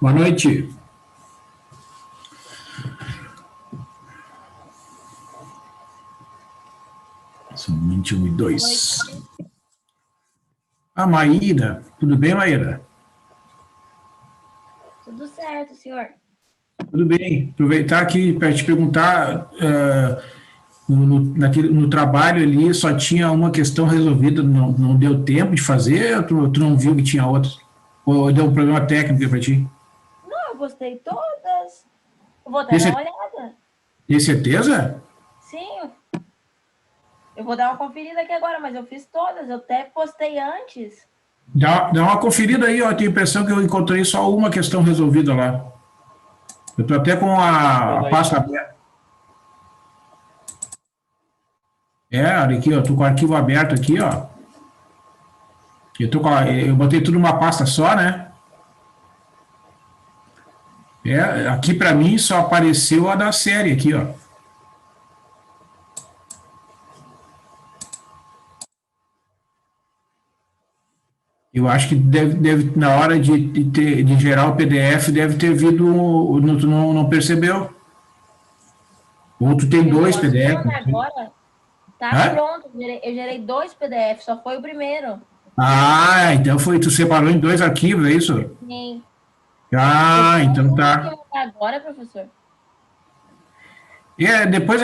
Boa noite. São 21:02. A Maíra. Tudo bem, Maíra? Tudo certo, senhor. Tudo bem. Aproveitar aqui para te perguntar, no trabalho ali só tinha uma questão resolvida, não deu tempo de fazer, ou tu não viu que tinha outras? Ou deu um problema técnico para ti? Não, eu postei todas. Eu vou Tem até dar uma olhada. Tem certeza? Sim, eu vou dar uma conferida aqui agora, mas eu fiz todas. Eu até postei antes. Dá uma conferida aí, ó. Eu tenho a impressão que eu encontrei só uma questão resolvida lá. Eu estou até com a pasta aberta. Olha aqui, ó. Estou com o arquivo aberto aqui, ó. Eu botei tudo numa pasta só, né? Aqui para mim só apareceu a da série aqui, ó. Eu acho que deve na hora de gerar o PDF, deve ter vindo, tu não percebeu? Ou tu tem dois PDF? Agora tá pronto. Eu gerei 2 PDF, só foi o primeiro. Ah, então tu separou em 2 arquivos, é isso? Sim. Ah, então tá. Agora, professor? Depois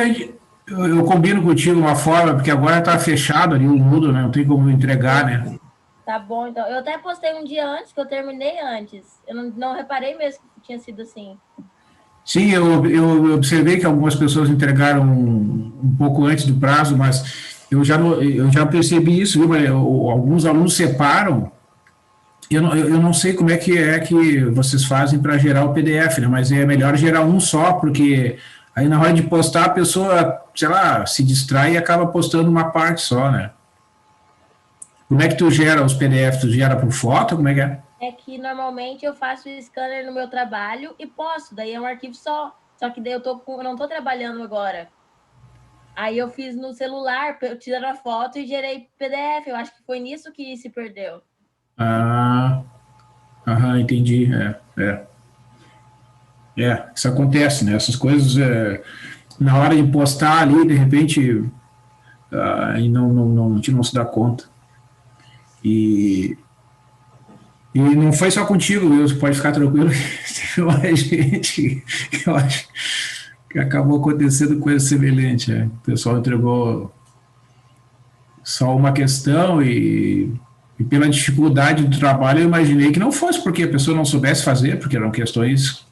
eu combino contigo uma forma, porque agora tá fechado ali o Moodle, né? Não tem como entregar, né? Tá bom, então. Eu até postei um dia antes, que eu terminei antes. Eu não reparei mesmo que tinha sido assim. Sim, eu observei que algumas pessoas entregaram um pouco antes do prazo, mas eu já percebi isso, viu? Alguns alunos separam. Eu não sei como é que vocês fazem para gerar o PDF, né? Mas é melhor gerar um só, porque aí na hora de postar a pessoa, sei lá, se distrai e acaba postando uma parte só, né? Como é que tu gera os PDFs? Tu gera por foto? Como é que é? É que normalmente eu faço o scanner no meu trabalho e posto, daí é um arquivo só. Só que daí eu não tô trabalhando agora. Aí eu fiz no celular, tirando a foto e gerei PDF. Eu acho que foi nisso que se perdeu. Entendi. Isso acontece, né? Essas coisas, na hora de postar ali, de repente, a gente não se dá conta. E não foi só contigo, você pode ficar tranquilo. Teve mais gente que eu acho que acabou acontecendo coisa semelhante. O pessoal entregou só uma questão e pela dificuldade do trabalho eu imaginei que não fosse porque a pessoa não soubesse fazer, porque eram questões...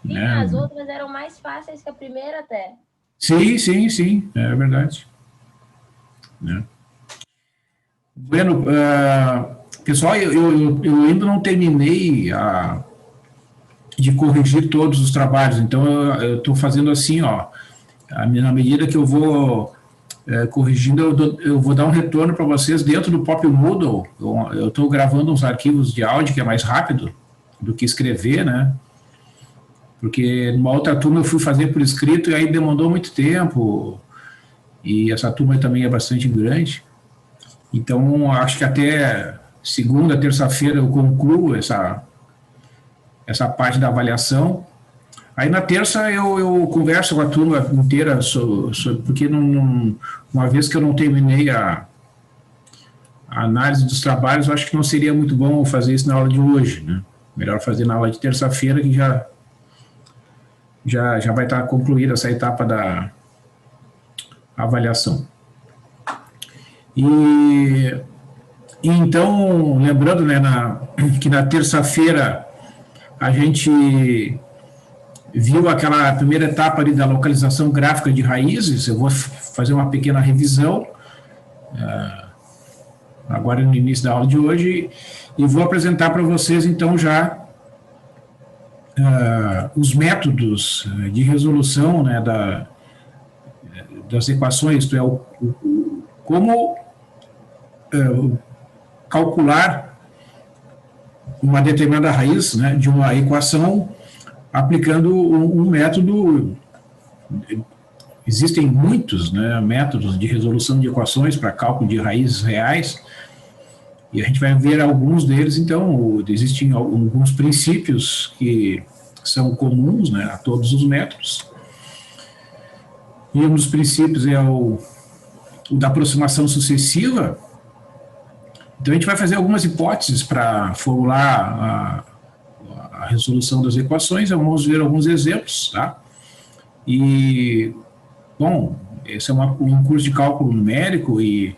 Sim, né? As outras eram mais fáceis que a primeira até. Sim, é verdade. Bueno, pessoal, eu ainda não terminei de corrigir todos os trabalhos, então eu estou fazendo assim, ó, na medida que eu vou corrigindo, eu vou dar um retorno para vocês dentro do próprio Moodle. Eu estou gravando uns arquivos de áudio que é mais rápido do que escrever, né? Porque numa outra turma eu fui fazer por escrito e aí demandou muito tempo, e essa turma também é bastante grande. Então, acho que até segunda, terça-feira eu concluo essa parte da avaliação. Aí na terça eu converso com a turma inteira, porque uma vez que eu não terminei a análise dos trabalhos, eu acho que não seria muito bom fazer isso na aula de hoje, né? Melhor fazer na aula de terça-feira, que já vai estar concluída essa etapa da avaliação. E então, lembrando, né, que na terça-feira a gente viu aquela primeira etapa ali da localização gráfica de raízes. Eu vou fazer uma pequena revisão agora no início da aula de hoje e vou apresentar para vocês então já os métodos de resolução, né, das equações, isto é, como calcular uma determinada raiz, né, de uma equação aplicando um método. Existem muitos, né, métodos de resolução de equações para cálculo de raízes reais, E a gente vai ver alguns deles, então, existem alguns princípios que são comuns, né, a todos os métodos. E um dos princípios é o da aproximação sucessiva. Então, a gente vai fazer algumas hipóteses para formular a resolução das equações. Vamos ver alguns exemplos, tá? E, bom, esse é um curso de cálculo numérico e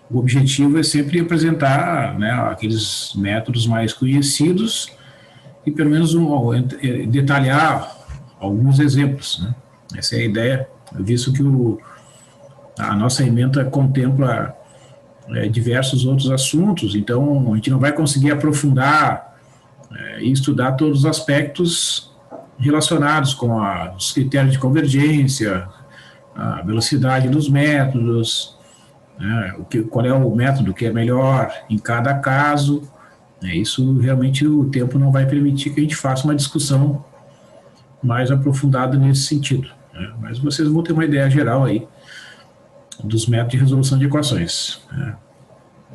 o objetivo é sempre apresentar, né, aqueles métodos mais conhecidos e, pelo menos, detalhar alguns exemplos, né? Essa é a ideia, visto que a nossa ementa contempla diversos outros assuntos, então a gente não vai conseguir aprofundar e estudar todos os aspectos relacionados com os critérios de convergência, a velocidade dos métodos, né, qual é o método que é melhor em cada caso. Isso realmente o tempo não vai permitir que a gente faça uma discussão mais aprofundada nesse sentido, né, mas vocês vão ter uma ideia geral aí dos métodos de resolução de equações.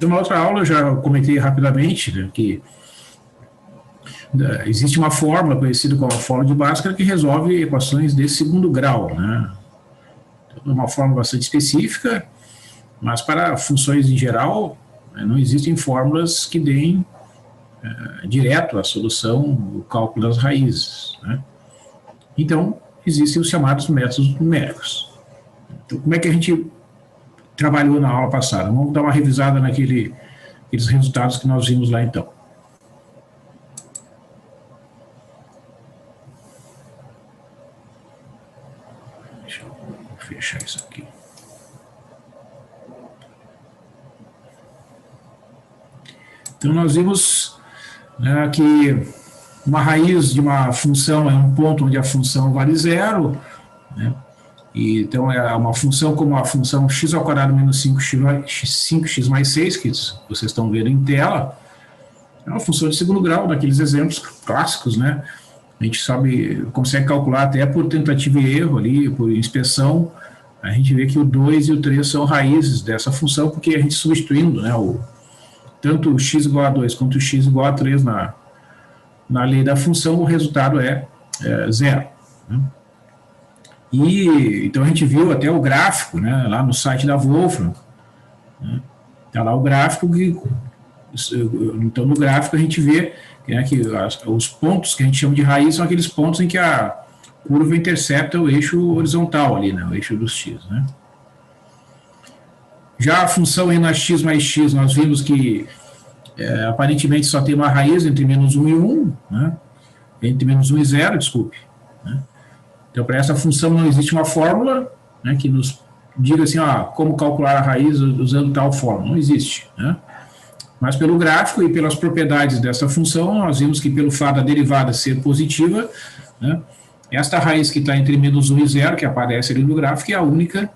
Na outra aula eu já comentei rapidamente, né, que existe uma fórmula conhecida como a fórmula de Bhaskara que resolve equações de segundo grau, né? É uma fórmula bastante específica, mas para funções em geral, não existem fórmulas que deem direto a solução, o cálculo das raízes, né? Então, existem os chamados métodos numéricos. Então, como é que a gente trabalhou na aula passada? Vamos dar uma revisada naqueles resultados que nós vimos lá, então. Deixa eu fechar isso aqui. Então, nós vimos, né, que uma raiz de uma função é um ponto onde a função vale zero, né? E, então, é uma função como a função x² menos 5x mais 6, que vocês estão vendo em tela, é uma função de segundo grau, daqueles exemplos clássicos, né? A gente sabe, consegue calcular até por tentativa e erro ali, por inspeção, a gente vê que o 2 e o 3 são raízes dessa função, porque a gente substituindo, né, tanto o x igual a 2 quanto o x igual a 3 na lei da função, o resultado é zero, né? E então a gente viu até o gráfico, né, lá no site da Wolfram, né, tá lá o gráfico então no gráfico a gente vê, né, que os pontos que a gente chama de raiz são aqueles pontos em que a curva intercepta o eixo horizontal ali, né, o eixo dos x, né. Já a função n x mais x, nós vimos que aparentemente só tem uma raiz entre menos 1 e 1, né, entre menos 1 e 0, desculpe, né. Então, para essa função não existe uma fórmula, né, que nos diga assim, como calcular a raiz usando tal fórmula. Não existe, né? Mas pelo gráfico e pelas propriedades dessa função, nós vimos que pelo fato da derivada ser positiva, né, esta raiz que está entre menos 1 e 0, que aparece ali no gráfico, é a única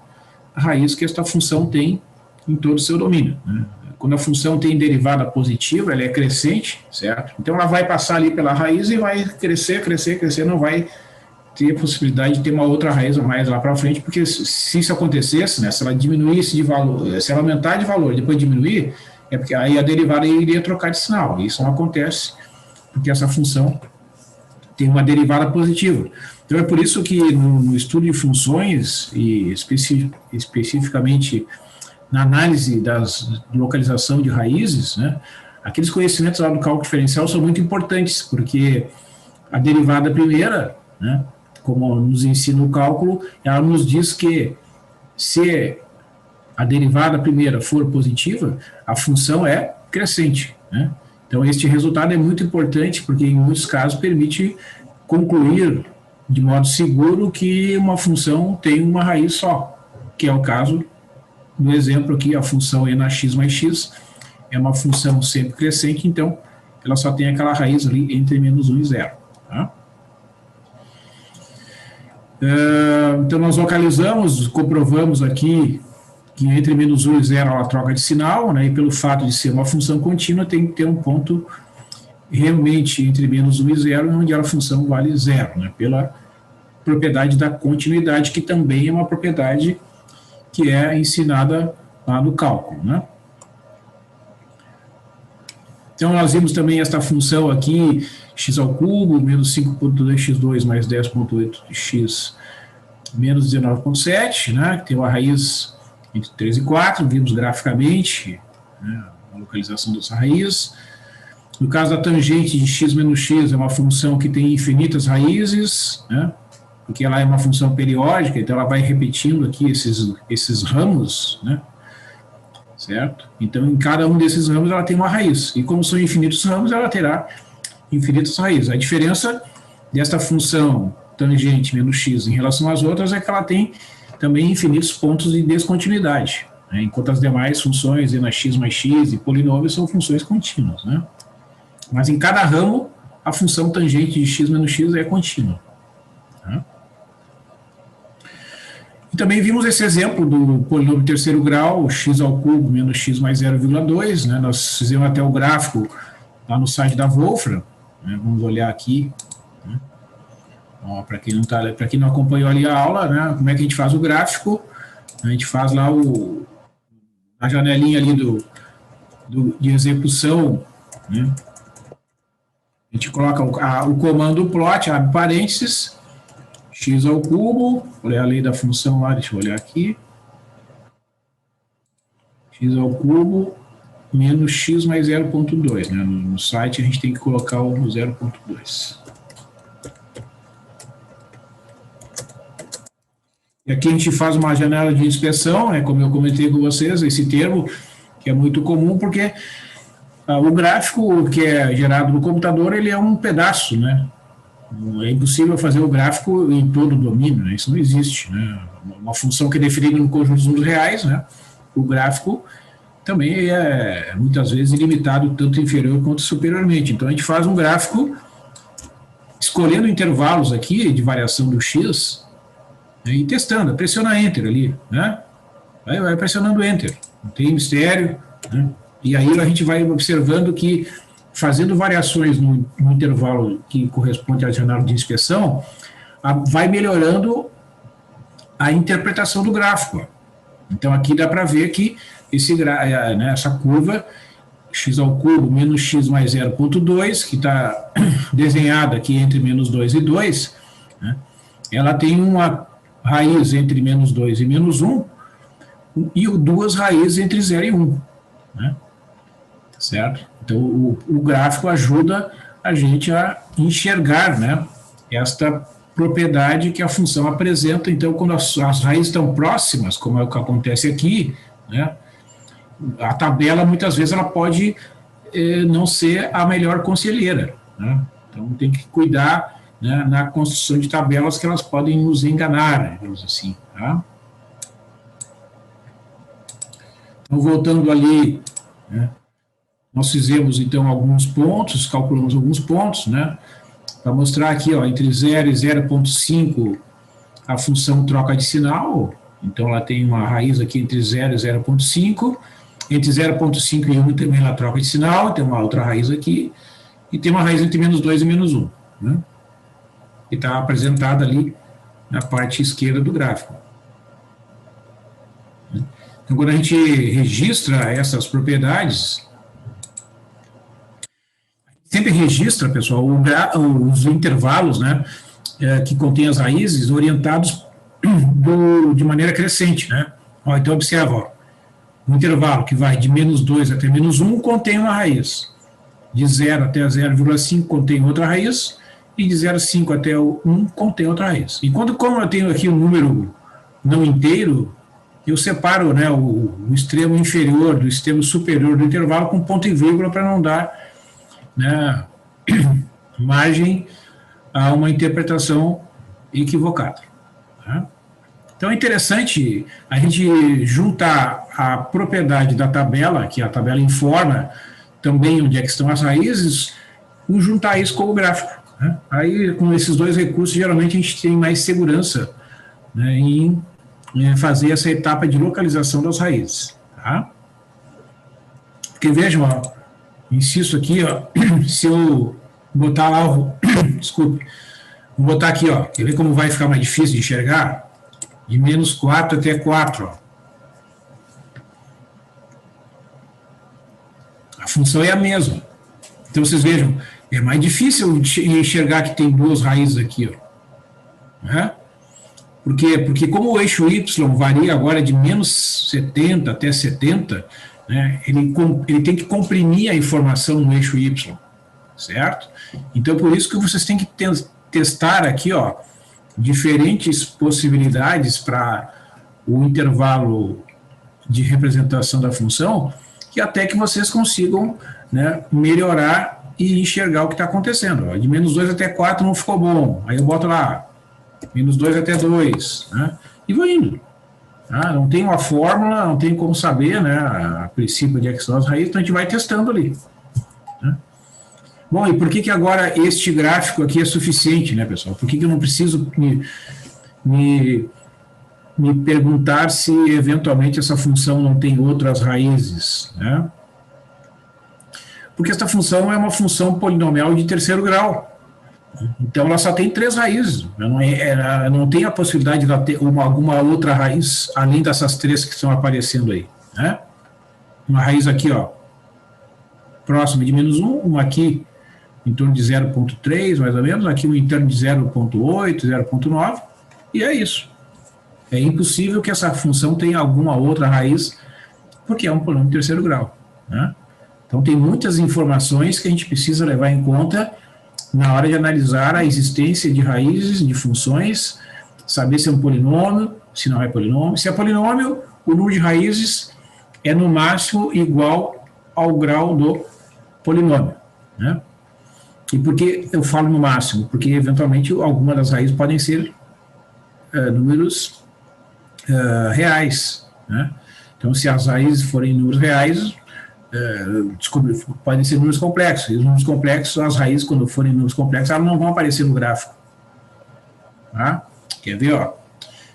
raiz que esta função tem em todo o seu domínio, né? Quando a função tem derivada positiva, ela é crescente, certo? Então, ela vai passar ali pela raiz e vai crescer, crescer, crescer, não vai ter a possibilidade de ter uma outra raiz a mais lá para frente, porque se isso acontecesse, né, se ela diminuísse de valor, se ela aumentar de valor e depois diminuir, é porque aí a derivada iria trocar de sinal. Isso não acontece, porque essa função tem uma derivada positiva. Então é por isso que no estudo de funções, e especificamente na análise de localização de raízes, né, aqueles conhecimentos lá do cálculo diferencial são muito importantes, porque a derivada primeira, né, como nos ensina o cálculo, ela nos diz que se a derivada primeira for positiva, a função é crescente, né? Então, este resultado é muito importante, porque em muitos casos permite concluir de modo seguro que uma função tem uma raiz só, que é o caso do exemplo aqui, a função nx mais x é uma função sempre crescente, então ela só tem aquela raiz ali entre menos 1 e 0, tá? Então, nós localizamos, comprovamos aqui que entre menos 1 e 0 ela troca de sinal, né, e pelo fato de ser uma função contínua, tem que ter um ponto realmente entre menos 1 e 0, onde a função vale 0, né, pela propriedade da continuidade, que também é uma propriedade que é ensinada lá no cálculo, né. Então, nós vimos também esta função aqui, x ao cubo, menos 5,2x2 mais 10,8x menos 19,7, né, que tem uma raiz entre 3 e 4, vimos graficamente, né, a localização dessa raiz. No caso da tangente de x menos x, é uma função que tem infinitas raízes, né, porque ela é uma função periódica, então ela vai repetindo aqui esses ramos, né, certo? Então, em cada um desses ramos ela tem uma raiz, e como são infinitos ramos, ela terá infinitas raízes. A diferença desta função tangente menos x em relação às outras é que ela tem também infinitos pontos de descontinuidade, né? Enquanto as demais funções, n x mais x e polinômios, são funções contínuas, né? Mas em cada ramo, a função tangente de x menos x é contínua. Tá? E também vimos esse exemplo do polinômio terceiro grau, x ao cubo menos x mais 0,2, né? Nós fizemos até o gráfico lá no site da Wolfram, né? Vamos olhar aqui, né? Para quem não acompanhou ali a aula, né? Como é que a gente faz o gráfico? A gente faz lá a janelinha ali de execução, né? A gente coloca o comando plot, abre parênteses, x ao cubo, olha a lei da função lá, deixa eu olhar aqui, x ao cubo menos x mais 0,2, né? No site a gente tem que colocar o 0,2. E aqui a gente faz uma janela de inspeção, né? Como eu comentei com vocês, esse termo que é muito comum, porque o gráfico que é gerado no computador, ele é um pedaço, né? É impossível fazer o gráfico em todo o domínio, né? Isso não existe, né? Uma função que é definida no conjunto de números reais, né? O gráfico também é muitas vezes ilimitado, tanto inferior quanto superiormente. Então a gente faz um gráfico escolhendo intervalos aqui de variação do x, né, e testando, pressiona Enter ali, né? Vai pressionando Enter, não tem mistério, né? E aí a gente vai observando que, fazendo variações no intervalo que corresponde à janela de inspeção, vai melhorando a interpretação do gráfico. Então aqui dá para ver que né, essa curva, x ao cubo menos x mais 0,2, que está desenhada aqui entre menos 2 e 2, né, ela tem uma raiz entre menos 2 e menos 1, e duas raízes entre 0 e 1, né? Certo? Então, o gráfico ajuda a gente a enxergar, né, esta propriedade que a função apresenta. Então, quando as raízes estão próximas, como é o que acontece aqui, né, a tabela, muitas vezes, ela pode não ser a melhor conselheira, né? Então, tem que cuidar, né, na construção de tabelas, que elas podem nos enganar, digamos assim, tá? Então, voltando ali, né, nós fizemos, então, alguns pontos, calculamos alguns pontos, né, para mostrar aqui, ó, entre 0 e 0,5, a função troca de sinal. Então, ela tem uma raiz aqui entre 0 e 0,5, entre 0,5 e 1 também ela troca de sinal, tem uma outra raiz aqui, e tem uma raiz entre menos 2 e menos 1, né, que está apresentada ali na parte esquerda do gráfico. Então, quando a gente registra essas propriedades, sempre registra, pessoal, os intervalos, né, que contém as raízes orientados de maneira crescente, né? Ó, então, observa, ó, um intervalo que vai de menos 2 até menos 1 contém uma raiz, de 0 até 0,5 contém outra raiz, e de 0,5 até o 1 contém outra raiz. Enquanto, como eu tenho aqui um número não inteiro, eu separo, né, o extremo inferior do extremo superior do intervalo com ponto e vírgula para não dar, né, margem a uma interpretação equivocada. Tá? Então é interessante a gente juntar a propriedade da tabela, que a tabela informa também onde é que estão as raízes, e juntar isso com o gráfico. Né? Aí, com esses dois recursos, geralmente a gente tem mais segurança, né, em fazer essa etapa de localização das raízes. Tá? Porque vejam, ó, insisto aqui, ó, se eu botar lá, desculpe, vou botar aqui, ó, quer ver como vai ficar mais difícil de enxergar? De menos 4 até 4, ó. A função é a mesma, Então, vocês vejam, é mais difícil enxergar que tem duas raízes aqui, ó. Né? Por quê? Porque como o eixo Y varia agora de menos 70 até 70, né, ele tem que comprimir a informação no eixo Y, certo? Então, por isso que vocês têm que testar aqui, ó, diferentes possibilidades para o intervalo de representação da função, que até que vocês consigam, né, melhorar e enxergar o que está acontecendo. Ó. De menos 2 até 4 não ficou bom, aí eu boto lá, menos 2 até 2, né, e vou indo. Tá? Não tem uma fórmula, não tem como saber, né, a princípio de que são as raízes, então a gente vai testando ali. Né? Bom, e por que agora este gráfico aqui é suficiente, né, pessoal? Por que eu não preciso me perguntar se eventualmente essa função não tem outras raízes, né? Porque essa função é uma função polinomial de terceiro grau. Então, ela só tem 3 raízes. Ela não tem a possibilidade de ter alguma outra raiz, além dessas 3 que estão aparecendo aí. Né? Uma raiz aqui, ó, próxima de menos 1, uma aqui em torno de 0,3, mais ou menos, aqui um em torno de 0,8, 0,9, e é isso. É impossível que essa função tenha alguma outra raiz, porque é um polinômio de terceiro grau. Né? Então, tem muitas informações que a gente precisa levar em conta na hora de analisar a existência de raízes, de funções, saber se é um polinômio, se não é polinômio. Se é polinômio, o número de raízes é no máximo igual ao grau do polinômio. Né? E por que eu falo no máximo? Porque, eventualmente, algumas das raízes podem ser números reais. Né? Então, se as raízes forem números reais, podem ser números complexos. E os números complexos, as raízes, quando forem números complexos, elas não vão aparecer no gráfico. Tá? Quer ver? Ó?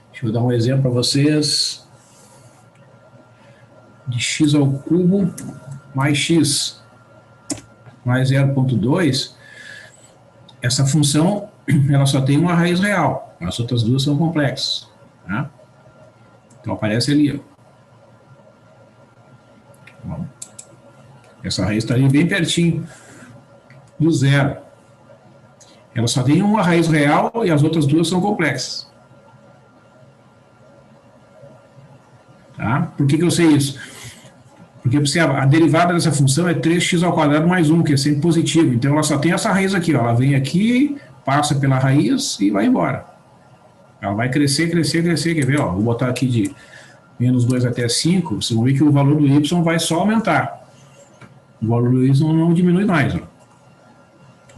Deixa eu dar um exemplo para vocês. De x ao cubo mais x mais 0,2, essa função ela só tem uma raiz real. As outras duas são complexas. Tá? Então aparece ali. Ó. Bom. Essa raiz está ali bem pertinho do zero. Ela só tem uma raiz real e as outras duas são complexas. Tá? Por que eu sei isso? Porque a derivada dessa função é 3x ao quadrado mais 1, que é sempre positivo. Então ela só tem essa raiz aqui. Ó. Ela vem aqui, passa pela raiz e vai embora. Ela vai crescer, crescer, crescer. Quer ver? Ó, vou botar aqui de menos 2 até 5. Vocês vão ver que o valor do y vai só aumentar. O valor do y não diminui mais. Ó.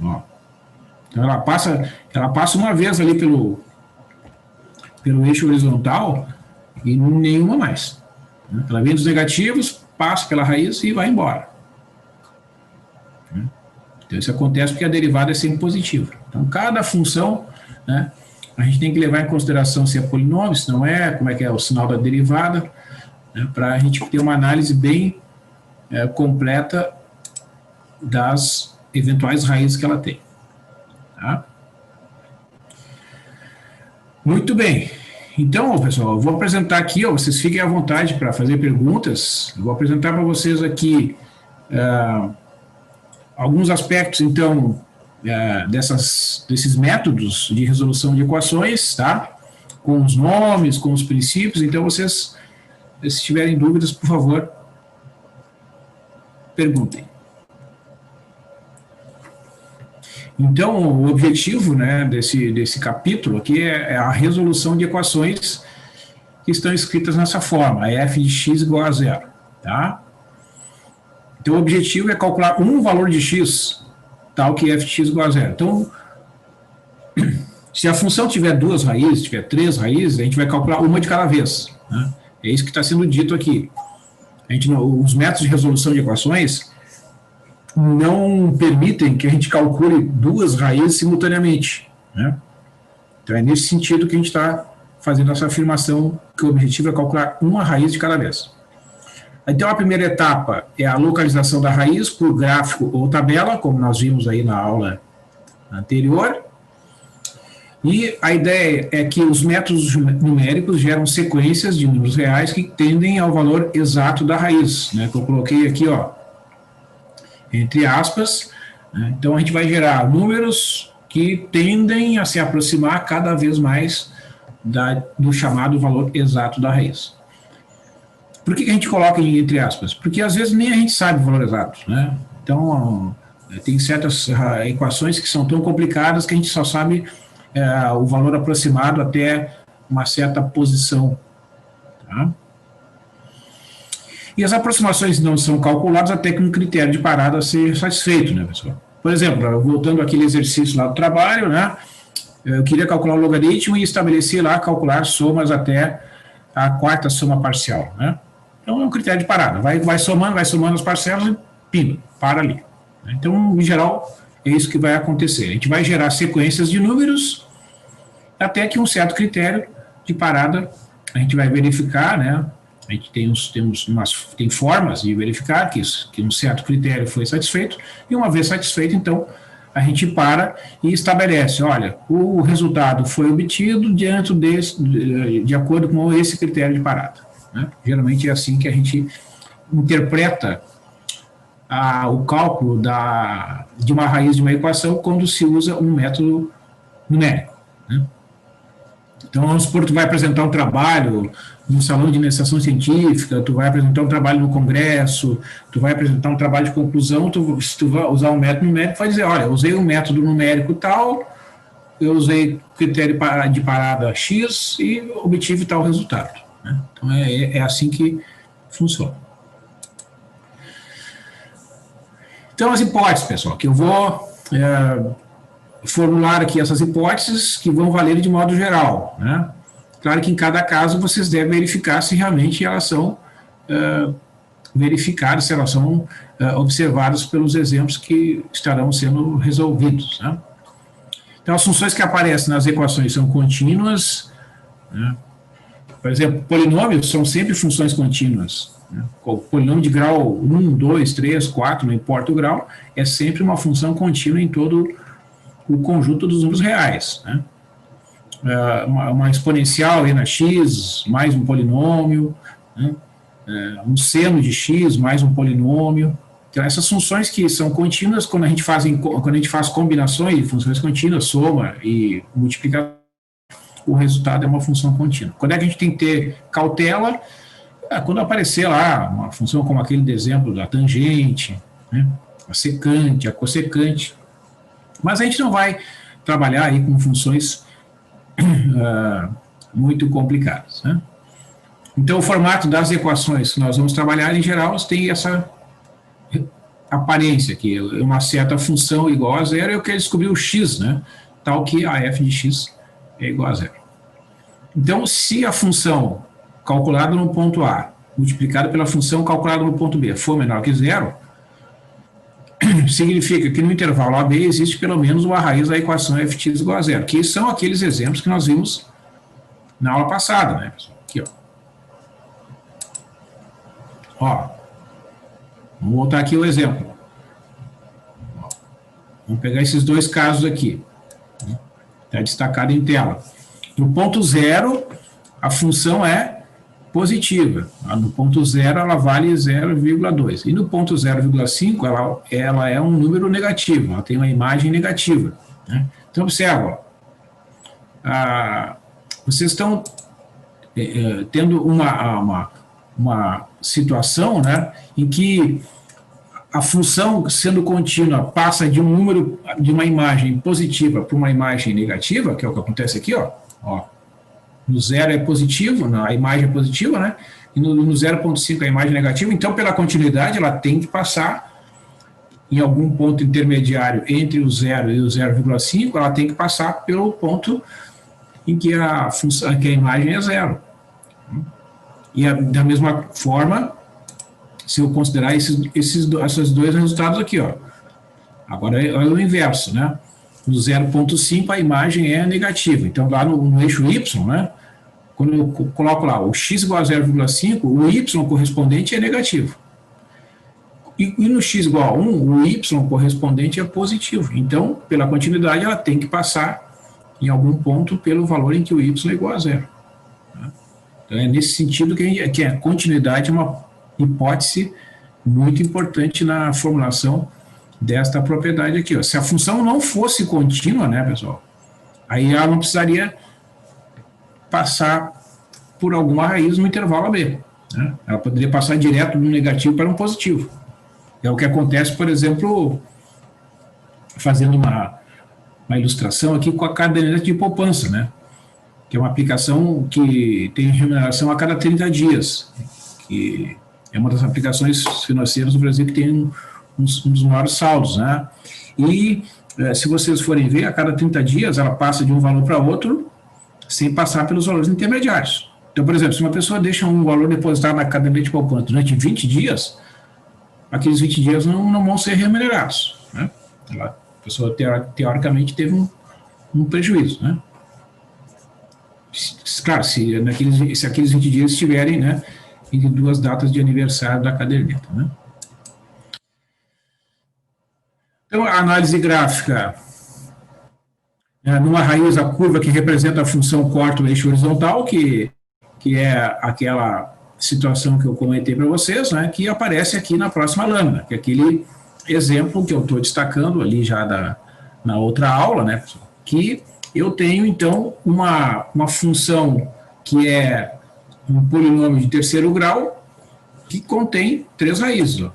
Ó. Então ela passa uma vez ali pelo eixo horizontal e nenhuma mais. Ela vem dos negativos, passa pela raiz e vai embora. Então isso acontece porque a derivada é sempre positiva. Então cada função, né, a gente tem que levar em consideração se é polinômio, se não é, como é que é o sinal da derivada, né, para a gente ter uma análise bem completa das eventuais raízes que ela tem. Tá? Muito bem. Então, pessoal, eu vou apresentar aqui, ó, vocês fiquem à vontade para fazer perguntas. Eu vou apresentar para vocês aqui alguns aspectos, então, desses métodos de resolução de equações, tá? Com os nomes, com os princípios. Então, vocês, se tiverem dúvidas, por favor, perguntem. Então, o objetivo, né, desse capítulo aqui é a resolução de equações que estão escritas nessa forma, a f de x igual a 0. Tá? Então, o objetivo é calcular um valor de x, tal que f de x igual a 0. Então, se a função tiver 2 raízes, tiver 3 raízes, a gente vai calcular uma de cada vez. Né? É isso que está sendo dito aqui. Os métodos de resolução de equações não permitem que a gente calcule 2 raízes simultaneamente. Né? Então, é nesse sentido que a gente está fazendo essa afirmação, que o objetivo é calcular uma raiz de cada vez. Então, a primeira etapa é a localização da raiz por gráfico ou tabela, como nós vimos aí na aula anterior. E a ideia é que os métodos numéricos geram sequências de números reais que tendem ao valor exato da raiz. Né? Que eu coloquei aqui, ó, entre aspas, né? Então, a gente vai gerar números que tendem a se aproximar cada vez mais do chamado valor exato da raiz. Por que a gente coloca entre aspas? Porque às vezes nem a gente sabe o valor exato, né? Então, tem certas equações que são tão complicadas que a gente só sabe o valor aproximado até uma certa posição. Tá? E as aproximações não são calculadas até que um critério de parada seja satisfeito, né, pessoal? Por exemplo, voltando àquele exercício lá do trabalho, né? Eu queria calcular o logaritmo e estabelecer lá, calcular somas até a quarta soma parcial, né? Então, é um critério de parada. Vai somando as parcelas e pino, para ali. Então, em geral, é isso que vai acontecer. A gente vai gerar sequências de números até que um certo critério de parada a gente vai verificar, né? A gente tem formas de verificar que um certo critério foi satisfeito, e uma vez satisfeito, então, a gente para e estabelece, olha, o resultado foi obtido de acordo com esse critério de parada, né? Geralmente é assim que a gente interpreta o cálculo de uma raiz de uma equação quando se usa um método numérico, né? Então, vamos supor que tu vai apresentar um trabalho no salão de iniciação científica, tu vai apresentar um trabalho no congresso, tu vai apresentar um trabalho de conclusão, se tu vai usar um método numérico, vai dizer, olha, eu usei um método numérico tal, eu usei critério de parada X e obtive tal resultado, né? Então, é assim que funciona. Então, as hipóteses, pessoal, que eu vou formular aqui essas hipóteses que vão valer de modo geral, né? Claro que em cada caso vocês devem verificar se realmente elas são verificadas, se elas são observadas pelos exemplos que estarão sendo resolvidos, né? Então, as funções que aparecem nas equações são contínuas, né? Por exemplo, polinômios são sempre funções contínuas, né? O polinômio de grau 1, 2, 3, 4, não importa o grau, é sempre uma função contínua em todo o conjunto dos números reais, né? Uma exponencial e na x mais um polinômio, né? Um seno de x mais um polinômio. Então, essas funções que são contínuas, quando a gente faz combinações de funções contínuas, soma e multiplicação, o resultado é uma função contínua. Quando é que a gente tem que ter cautela? Quando aparecer lá uma função como aquele de exemplo da tangente, né? A secante, a cossecante. Mas a gente não vai trabalhar aí com funções muito complicadas, né? Então, o formato das equações que nós vamos trabalhar, em geral, tem essa aparência aqui, uma certa função igual a zero, eu quero descobrir o x, né? Tal que a f de x é igual a zero. Então, se a função calculada no ponto A multiplicada pela função calculada no ponto B for menor que zero, significa que no intervalo AB existe pelo menos uma raiz da equação fx igual a zero, que são aqueles exemplos que nós vimos na aula passada, né, pessoal? Aqui, ó. Vamos voltar aqui o exemplo. Vamos pegar esses dois casos aqui. Está destacado em tela. No ponto zero, a função é positiva. No ponto zero, ela vale 0,2. E no ponto 0,5, ela é um número negativo, ela tem uma imagem negativa, né? Então, observa, vocês estão tendo uma situação, né, em que a função, sendo contínua, passa de um número, de uma imagem positiva para uma imagem negativa, que é o que acontece aqui, ó. No zero é positivo, a imagem é positiva, né? E no 0,5 a imagem é negativa, então, pela continuidade, ela tem que passar em algum ponto intermediário entre o 0 e o 0,5, ela tem que passar pelo ponto em que a imagem é zero. E da mesma forma, se eu considerar esses dois resultados aqui, ó. Agora é o inverso, né? No 0,5 a imagem é negativa. Então, lá no eixo Y, né? Quando eu coloco lá o x igual a 0,5, o y correspondente é negativo. E no x igual a 1, o y correspondente é positivo. Então, pela continuidade, ela tem que passar em algum ponto pelo valor em que o y é igual a zero. Então, é nesse sentido que a continuidade é uma hipótese muito importante na formulação desta propriedade aqui, ó. Se a função não fosse contínua, né, pessoal, aí ela não precisaria passar por alguma raiz no intervalo AB, né? Ela poderia passar direto do negativo para um positivo. É o que acontece, por exemplo, fazendo uma ilustração aqui com a caderneta de poupança, né? Que é uma aplicação que tem remuneração a cada 30 dias, que é uma das aplicações financeiras do Brasil que tem um dos maiores saldos, né? E se vocês forem ver, a cada 30 dias ela passa de um valor para outro sem passar pelos valores intermediários. Então, por exemplo, se uma pessoa deixa um valor depositado na caderneta de poupança durante 20 dias, aqueles 20 dias não vão ser remunerados, né? A pessoa, teoricamente, teve um prejuízo, né? Claro, se aqueles 20 dias estiverem, né, entre duas datas de aniversário da caderneta, né? Então, a análise gráfica, numa raiz, a curva que representa a função corta o eixo horizontal, que é aquela situação que eu comentei para vocês, né, que aparece aqui na próxima lâmina, que é aquele exemplo que eu estou destacando ali já na outra aula, né, que eu tenho, então, uma função que é um polinômio de terceiro grau que contém 3 raízes. Ó.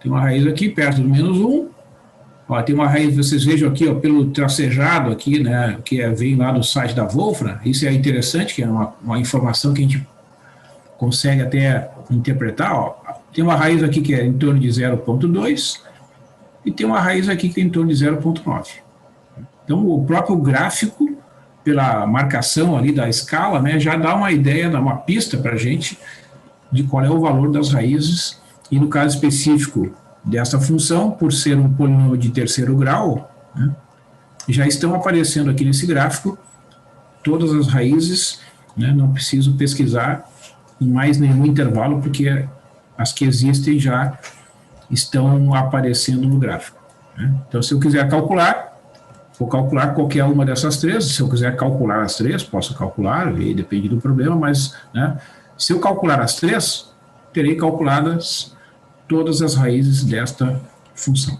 Tem uma raiz aqui perto do menos 1, ó, tem uma raiz, vocês vejam aqui, ó, pelo tracejado aqui, né, que veio lá do site da Wolfram. Isso é interessante, que é uma informação que a gente consegue até interpretar. Ó. Tem uma raiz aqui que é em torno de 0,2 e tem uma raiz aqui que é em torno de 0,9. Então, o próprio gráfico, pela marcação ali da escala, né, já dá uma ideia, dá uma pista para a gente de qual é o valor das raízes, e no caso específico dessa função, por ser um polinômio de terceiro grau, né, já estão aparecendo aqui nesse gráfico todas as raízes, né, não preciso pesquisar em mais nenhum intervalo, porque as que existem já estão aparecendo no gráfico, né. Então, se eu quiser calcular, vou calcular qualquer uma dessas 3, se eu quiser calcular as 3, posso calcular, e depende do problema, mas, né, se eu calcular as 3, terei calculadas todas as raízes desta função.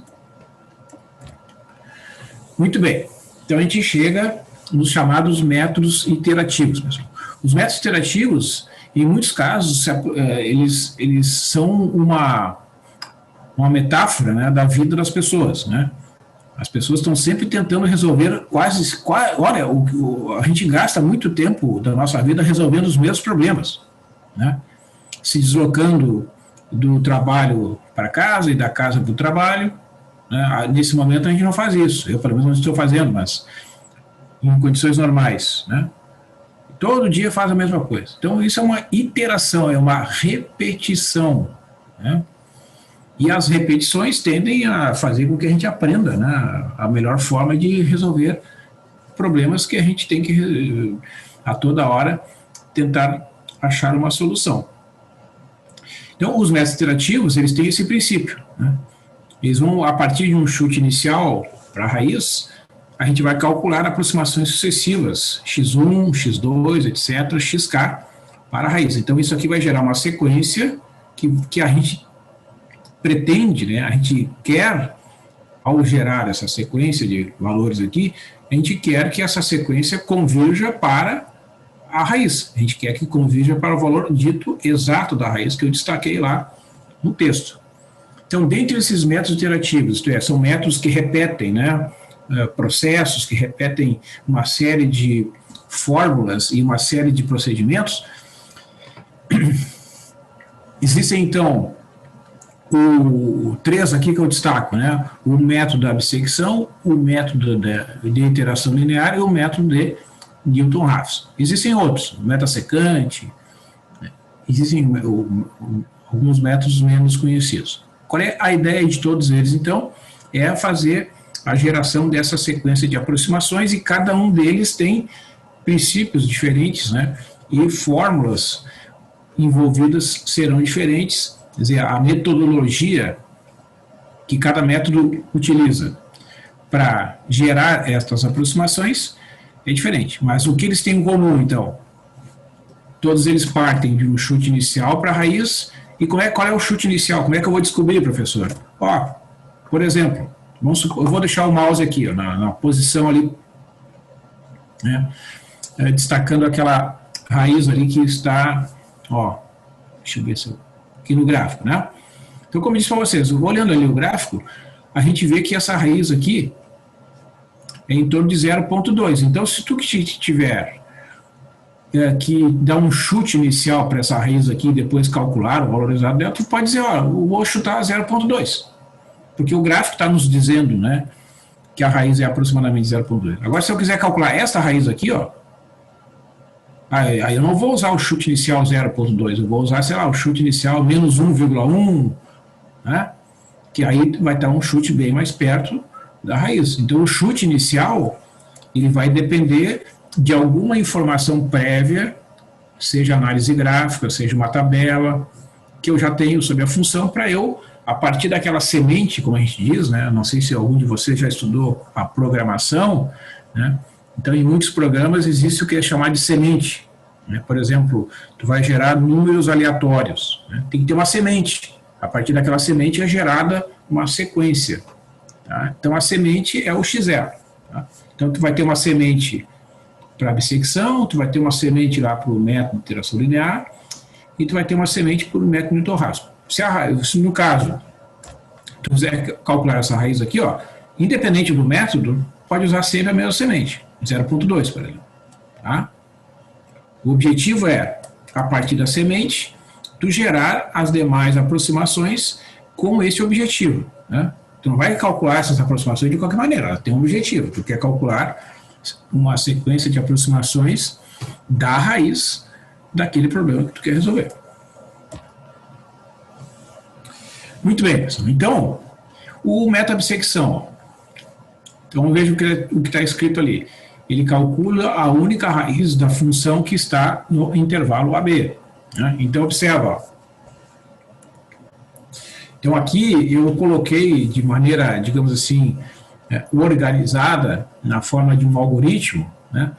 Muito bem, então a gente chega nos chamados métodos iterativos, pessoal. Os métodos iterativos, em muitos casos, eles são uma metáfora, né, da vida das pessoas, né? As pessoas estão sempre tentando resolver olha, a gente gasta muito tempo da nossa vida resolvendo os mesmos problemas, né? Se deslocando do trabalho para casa e da casa para o trabalho, né? Nesse momento a gente não faz isso, eu pelo menos não estou fazendo, mas em condições normais, né? Todo dia faz a mesma coisa. Então isso é uma iteração, é uma repetição, né? E as repetições tendem a fazer com que a gente aprenda, né, a melhor forma de resolver problemas que a gente tem que, a toda hora, tentar achar uma solução. Então, os métodos iterativos, eles têm esse princípio, né? Eles vão, a partir de um chute inicial para a raiz, a gente vai calcular aproximações sucessivas, x1, x2, etc., xk, para a raiz. Então, isso aqui vai gerar uma sequência que a gente pretende, né, a gente quer, ao gerar essa sequência de valores aqui, a gente quer que essa sequência convirja para a raiz. A gente quer que convirja para o valor dito exato da raiz que eu destaquei lá no texto. Então, dentre esses métodos iterativos, isto é, são métodos que repetem, né, processos, que repetem uma série de fórmulas e uma série de procedimentos. Existem, então, o 3 aqui que eu destaco, né? O método da bissecção, o método de interação linear e o método de Newton-Raphson. Existem outros, o método secante, existem alguns métodos menos conhecidos. Qual é a ideia de todos eles, então? É fazer a geração dessa sequência de aproximações, e cada um deles tem princípios diferentes, né? E fórmulas envolvidas serão diferentes. Quer dizer, a metodologia que cada método utiliza para gerar estas aproximações é diferente. Mas o que eles têm em comum, então? Todos eles partem de um chute inicial para a raiz. E qual é o chute inicial? Como é que eu vou descobrir, professor? Ó, por exemplo, vamos supor, eu vou deixar o mouse aqui, ó, na posição ali, né, destacando aquela raiz ali que está, ó, deixa eu ver se eu, aqui no gráfico, né? Então, como eu disse para vocês, olhando ali o gráfico, a gente vê que essa raiz aqui é em torno de 0,2. Então, se tu tiver que dar um chute inicial para essa raiz aqui e depois calcular o valorizado dela, tu pode dizer, ó, eu vou chutar 0,2. Porque o gráfico está nos dizendo, né, que a raiz é aproximadamente 0,2. Agora, se eu quiser calcular essa raiz aqui, ó, aí eu não vou usar o chute inicial 0,2, eu vou usar, sei lá, o chute inicial menos 1,1, né? Que aí vai estar um chute bem mais perto da raiz. Então, o chute inicial, ele vai depender de alguma informação prévia, seja análise gráfica, seja uma tabela, que eu já tenho sobre a função, para eu, a partir daquela semente, como a gente diz, né? Não sei se algum de vocês já estudou a programação, né? Então, em muitos programas existe o que é chamado de semente, né? Por exemplo, tu vai gerar números aleatórios, né? Tem que ter uma semente. A partir daquela semente é gerada uma sequência. Tá? Então, a semente é o x0. Tá? Então, tu vai ter uma semente para a bissecção, tu vai ter uma semente lá para o método de interação linear, e tu vai ter uma semente para o método Newton-Raphson. Se no caso, tu quiser calcular essa raiz aqui, ó, independente do método, pode usar sempre a mesma semente, 0,2, por exemplo. Tá? O objetivo é, a partir da semente, tu gerar as demais aproximações com esse objetivo, né? Tu não vai calcular essas aproximações de qualquer maneira, ela tem um objetivo, tu quer calcular uma sequência de aproximações da raiz daquele problema que tu quer resolver. Muito bem, pessoal. Então, o meta-bissecção, então veja o que está escrito ali. Ele calcula a única raiz da função que está no intervalo AB. Né? Então, observa. Ó. Então, aqui eu coloquei de maneira, digamos assim, organizada, na forma de um algoritmo. Né?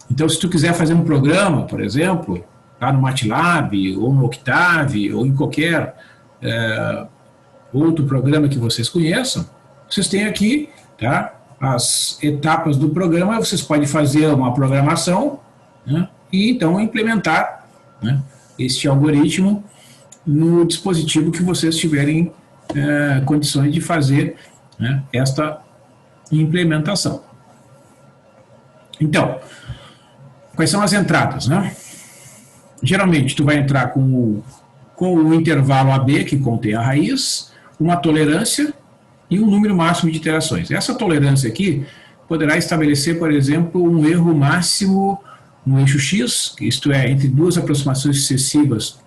Então, se tu quiser fazer um programa, por exemplo, lá no MATLAB, ou no Octave, ou em qualquer outro programa que vocês conheçam, vocês têm aqui, tá, as etapas do programa, vocês podem fazer uma programação, né, e então implementar, né, este algoritmo no dispositivo que vocês tiverem condições de fazer, né, esta implementação. Então, quais são as entradas, né? Geralmente, tu vai entrar com o intervalo AB, que contém a raiz, uma tolerância e um número máximo de iterações. Essa tolerância aqui poderá estabelecer, por exemplo, um erro máximo no eixo X, isto é, entre duas aproximações sucessivas.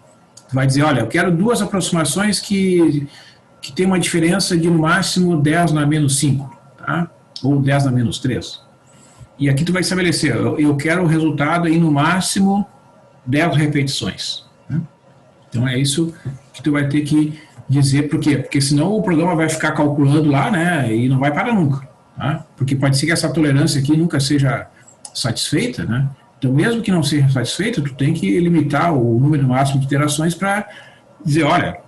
Tu vai dizer, olha, eu quero duas aproximações que tem uma diferença de no máximo 10 na menos 5, tá? Ou 10 na menos 3. E aqui tu vai estabelecer, eu quero o resultado em no máximo 10 repetições. Né? Então é isso que tu vai ter que dizer, por quê? Porque senão o programa vai ficar calculando lá, né, e não vai parar nunca. Tá? Porque pode ser que essa tolerância aqui nunca seja satisfeita, né? Então mesmo que não seja satisfeita, tu tem que limitar o número máximo de iterações para dizer, olha,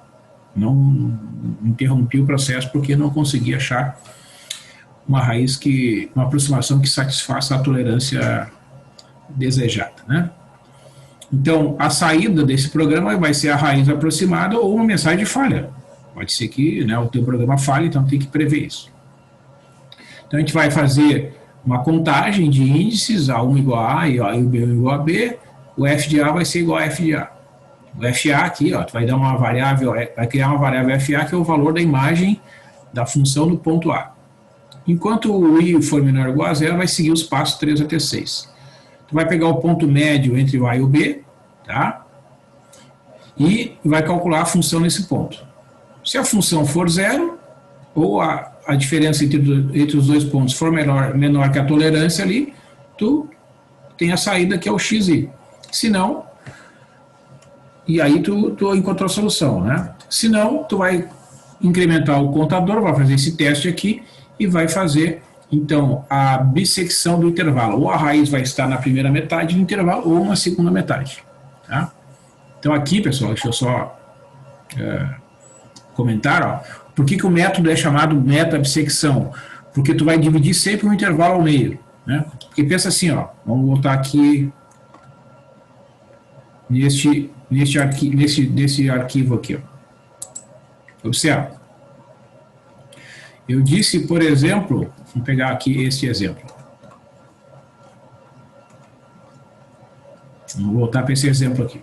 não interrompi o processo porque não consegui achar uma raiz uma aproximação que satisfaça a tolerância desejada, né? Então, a saída desse programa vai ser a raiz aproximada ou uma mensagem de falha. Pode ser que, né, o teu programa falhe, então tem que prever isso. Então, a gente vai fazer uma contagem de índices, A1 igual a A e B igual a B, o F de A vai ser igual a F de A. O FA aqui, ó, tu vai dar uma variável, vai criar uma variável FA, que é o valor da imagem da função no ponto A. Enquanto o I for menor ou igual a zero, vai seguir os passos 3 até 6. Tu vai pegar o ponto médio entre o A e o B, tá? E vai calcular a função nesse ponto. Se a função for zero, ou a diferença entre os dois pontos for menor que a tolerância ali, tu tem a saída que é o xi. Se não, e aí tu encontrou a solução, né? Se não, tu vai incrementar o contador, vai fazer esse teste aqui e vai fazer, então, a bissecção do intervalo. Ou a raiz vai estar na primeira metade do intervalo ou na segunda metade. Tá? Então aqui, pessoal, deixa eu só comentar, ó, Por que o método é chamado método bissecção? Porque tu vai dividir sempre um intervalo ao meio, né? Porque pensa assim, ó, vamos voltar aqui nesse arquivo aqui, ó. Observa. Eu disse, por exemplo, vamos pegar aqui esse exemplo. Vamos voltar para esse exemplo aqui.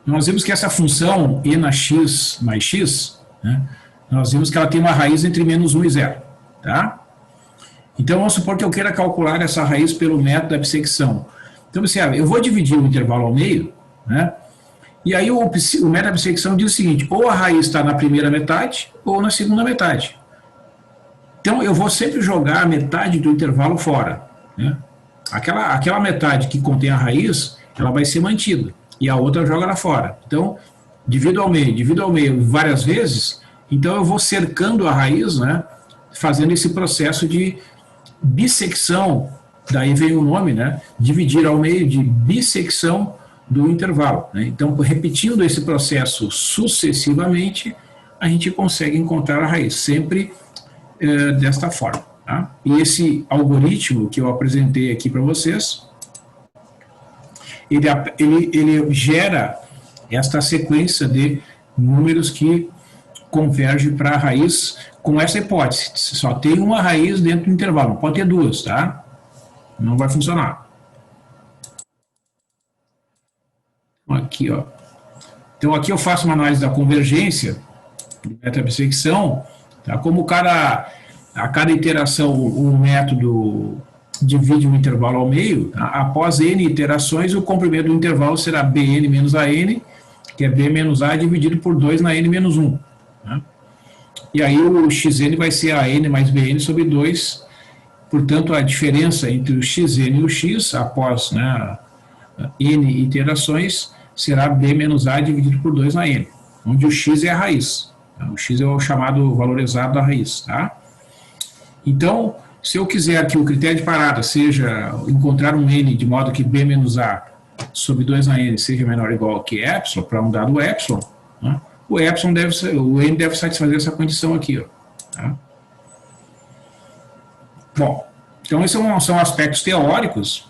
Nós vimos que essa função e na x mais x, né, nós vimos que ela tem uma raiz entre menos 1 e 0. Tá? Então, vamos supor que eu queira calcular essa raiz pelo método da bissecção. Então, observa, eu vou dividir o intervalo ao meio, né? E aí o método da bissecção diz o seguinte, ou a raiz está na primeira metade ou na segunda metade. Então, eu vou sempre jogar a metade do intervalo fora, né? Aquela metade que contém a raiz, ela vai ser mantida, e a outra joga lá fora. Então, divido ao meio várias vezes, então eu vou cercando a raiz, né, fazendo esse processo de bissecção, daí vem o nome, né, dividir ao meio, de bissecção do intervalo, né? Então, repetindo esse processo sucessivamente, a gente consegue encontrar a raiz, sempre desta forma. Tá? E esse algoritmo que eu apresentei aqui para vocês, ele gera esta sequência de números que converge para a raiz com essa hipótese. Só tem uma raiz dentro do intervalo, não pode ter duas, tá? Não vai funcionar. Aqui, ó. Então, aqui eu faço uma análise da convergência, da bissecção, tá? Como a cada iteração o método divide um intervalo ao meio, tá? Após n iterações, o comprimento do intervalo será bn menos an, que é b menos a dividido por 2 na n menos 1. Tá? E aí o xn vai ser a n mais bn sobre 2, portanto a diferença entre o xn e o x, após, né, n iterações, será b menos a dividido por 2 na n, onde o x é a raiz. Tá? O x é o chamado valorizado da raiz, tá? Então, se eu quiser que o critério de parada seja encontrar um n de modo que b menos a sobre 2 na n seja menor ou igual que epsilon, para um dado epsilon, né, o n deve satisfazer essa condição aqui. Ó, tá? Bom, então esses são aspectos teóricos.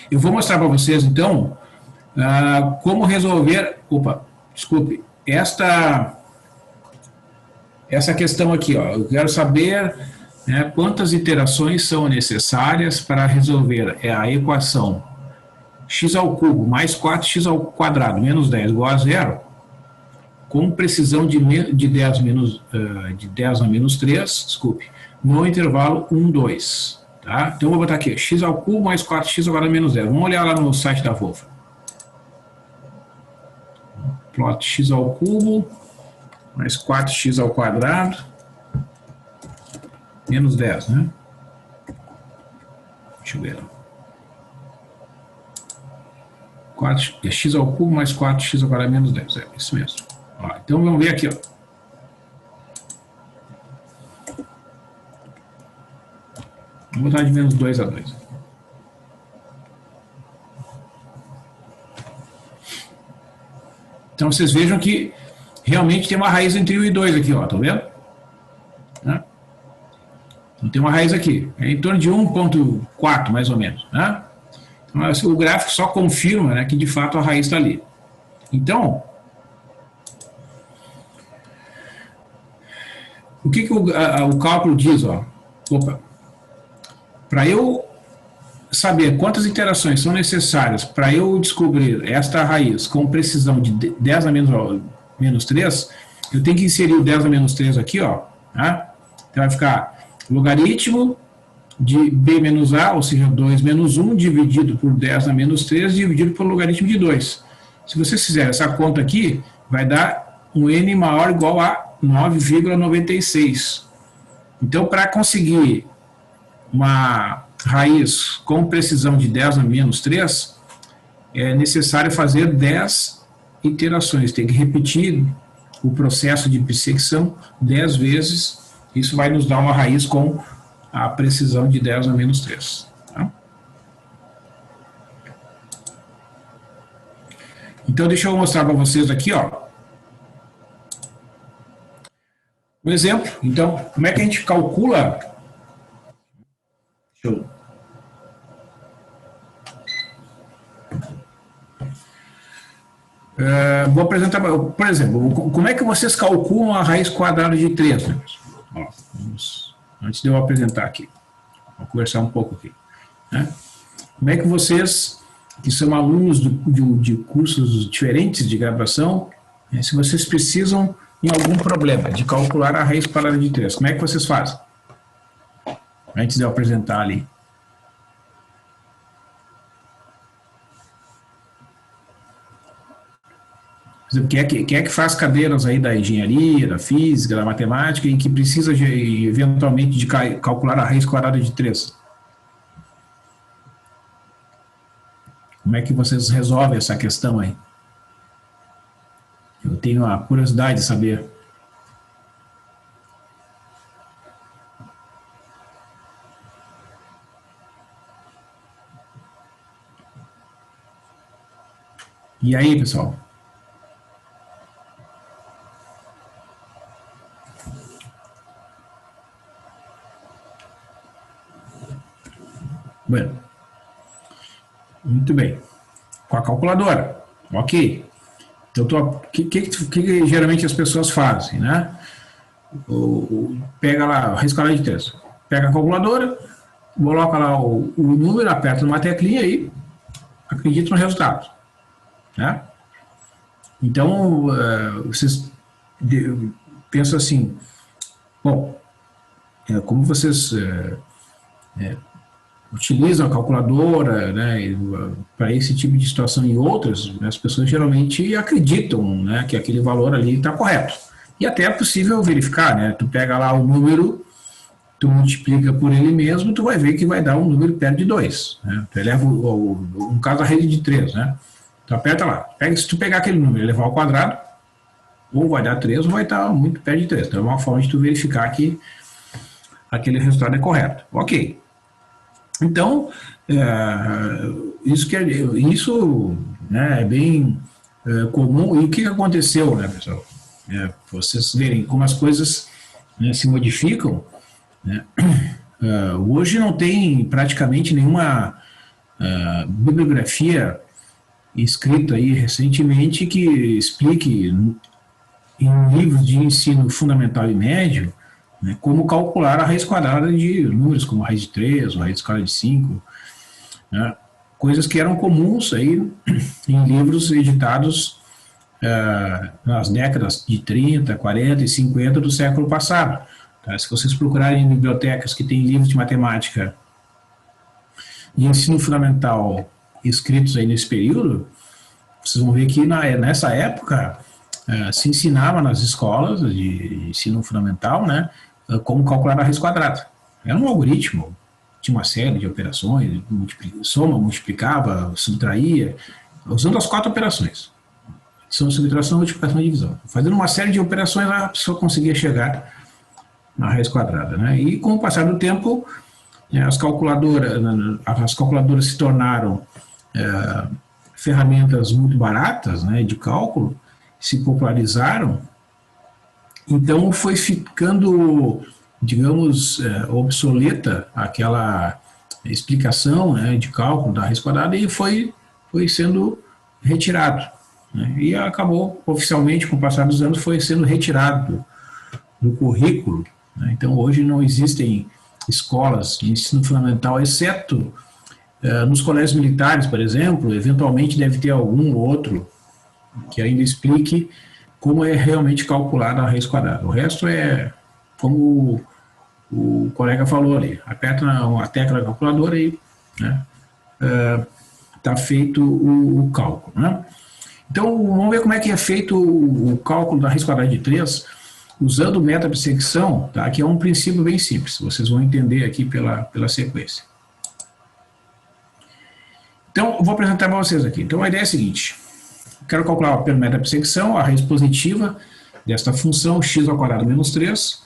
Eu vou mostrar para vocês, então, como resolver... essa questão aqui, ó, eu quero saber, né, quantas iterações são necessárias para resolver a equação x ao cubo mais 4x ao quadrado menos 10 igual a 0, com precisão de 10 a menos 3, desculpe, no intervalo 1, 2. Tá? Então, eu vou botar aqui, x ao cubo mais 4x ao quadrado menos 10. Vamos olhar lá no site da Wolfram. Plot x ao cubo mais 4x ao quadrado, menos 10, né? Deixa eu ver. X ao cubo mais 4x ao quadrado menos 10, é isso mesmo. Ó, então vamos ver aqui, ó. Vamos botar de menos 2 a 2. Então vocês vejam que realmente tem uma raiz entre 1 e 2 aqui, ó, tá vendo? Né? Então tem uma raiz aqui, é em torno de 1,4 mais ou menos, né? Então o gráfico só confirma, né, que de fato a raiz está ali. Então, o que o cálculo diz, ó? Para eu saber quantas iterações são necessárias para eu descobrir esta raiz com precisão de 10 a menos 3, eu tenho que inserir o 10 a menos 3 aqui, ó, tá? Então vai ficar logaritmo de b menos a, ou seja, 2 menos 1, dividido por 10 a menos 3, dividido pelo logaritmo de 2. Se vocês fizerem essa conta aqui, vai dar um n maior ou igual a 9,96. Então, para conseguir uma raiz com precisão de 10 a menos 3, é necessário fazer 10 iterações. Tem que repetir o processo de bissecção 10 vezes. Isso vai nos dar uma raiz com a precisão de 10 a menos 3. Tá? Então, deixa eu mostrar para vocês aqui, ó. Um exemplo, então, como é que a gente calcula? Deixa eu... vou apresentar, por exemplo, como é que vocês calculam a raiz quadrada de 3? Né? Ó, antes de eu apresentar aqui, vou conversar um pouco aqui. Né? Como é que vocês, que são alunos de cursos diferentes de graduação, né, se vocês precisam, em algum problema, de calcular a raiz quadrada de 3, como é que vocês fazem? Antes de eu apresentar ali. Quem é que faz cadeiras aí da engenharia, da física, da matemática, e que precisa, eventualmente, de calcular a raiz quadrada de 3? Como é que vocês resolvem essa questão aí? Eu tenho a curiosidade de saber. E aí, pessoal? Bueno, muito bem. Com a calculadora, ok. Então, o que geralmente as pessoas fazem, né? Pega lá a raiz quadrada de 3. Pega a calculadora, coloca lá o número, aperta numa teclinha e acredita no resultado. Né? Então, vocês pensam assim, bom, como vocês utilizam a calculadora, né, para esse tipo de situação e outras, as pessoas geralmente acreditam, né, que aquele valor ali está correto. E até é possível verificar, né? Tu pega lá o número, tu multiplica por ele mesmo, tu vai ver que vai dar um número perto de 2. Né? Tu eleva, no caso, a rede de 3, né? Tu aperta lá. Se tu pegar aquele número e levar ao quadrado, ou vai dar 3 ou vai estar muito perto de 3. Então é uma forma de tu verificar que aquele resultado é correto. Ok. Então, isso né, é bem comum. E o que aconteceu, né, pessoal? Vocês verem como as coisas, né, se modificam. Né? Hoje não tem praticamente nenhuma bibliografia escrita aí recentemente que explique em livros de ensino fundamental e médio, né, como calcular a raiz quadrada de números como a raiz de 3, ou a raiz quadrada de 5, né, coisas que eram comuns aí em livros editados nas décadas de 30, 40 e 50 do século passado. Tá? Se vocês procurarem em bibliotecas que têm livros de matemática de ensino fundamental escritos aí nesse período, vocês vão ver que nessa época se ensinava nas escolas de ensino fundamental, né, como calcular a raiz quadrada. Era um algoritmo, tinha uma série de operações, soma, multiplicava, subtraía, usando as 4 operações. São subtração, multiplicação e divisão. Fazendo uma série de operações, a pessoa conseguia chegar na raiz quadrada. Né? E com o passar do tempo, as calculadoras se tornaram ferramentas muito baratas, né, de cálculo, se popularizaram. Então foi ficando, digamos, obsoleta aquela explicação, né, de cálculo da raiz quadrada e foi sendo retirado. Né, e acabou, oficialmente, com o passar dos anos, foi sendo retirado do currículo. Né, então hoje não existem escolas de ensino fundamental, exceto nos colégios militares, por exemplo. Eventualmente deve ter algum outro que ainda explique como é realmente calculada a raiz quadrada. O resto é, como o colega falou ali, aperta a tecla da calculadora e está feito o cálculo. Né? Então, vamos ver como é que é feito o cálculo da raiz quadrada de 3, usando o método de bissecção, tá? Que é um princípio bem simples, vocês vão entender aqui pela sequência. Então, eu vou apresentar para vocês aqui. Então, a ideia é a seguinte: quero calcular pelo método de bissecção a raiz positiva desta função x ao quadrado menos 3,